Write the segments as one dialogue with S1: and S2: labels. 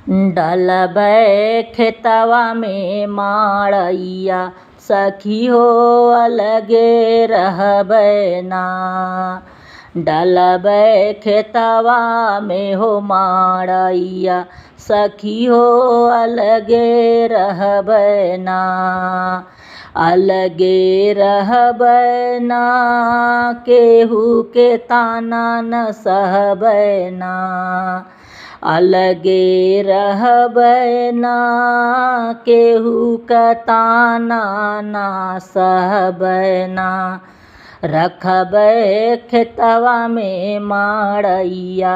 S1: डलबै खेतवा में माड़ैया सखी हो अलगे रहबै ना। डलबै खेतवा में हो माड़ैया सखी हो अलगे रहबै ना। अलगे रहबै ना केहू के ताना न सहबै ना। अलगे रहबै ना केहू का ताना ना सहबै ना। रखबै खेतवा में माड़ैया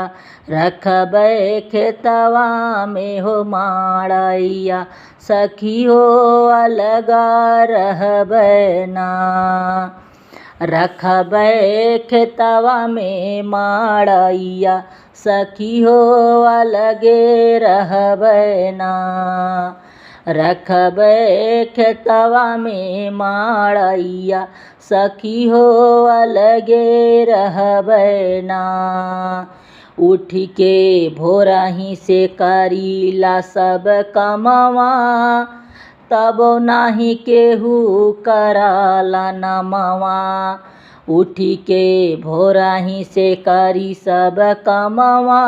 S1: रखबै खेतवा में हो माड़ैया सखी हो अलगा रहबै ना। रखबै खेतवा में माड़ैया सखी हो अलगे रहबै ना। रखबै खेतवा में माड़ैया सखी हो अलगे रहबै ना। उठ के भोरही से करीला सब कमवा तबो नाही केहू कराला नमवा। उठ के भोरही से करी सब कमवा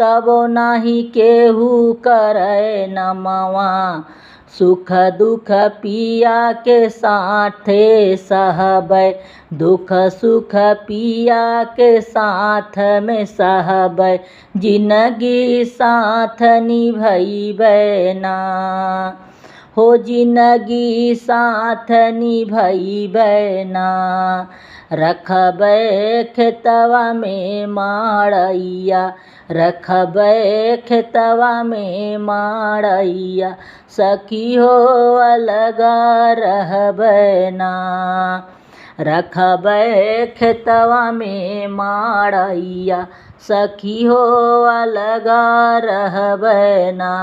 S1: तबो नाही केहू करे नमवा। सुख दुख पिया के साथे सहबै दुख सुख पिया के साथ में सहबै जिंदगी साथ निभैबै ना। हो जिंदगी साथ निभैबै ना। रखबै खेतवा में माड़ैया रखबै खेतवा में माड़ैया सखी हो अलगा रहबै ना। रखबै खेतवा में माड़ैया सखी हो अलगा रहबै ना।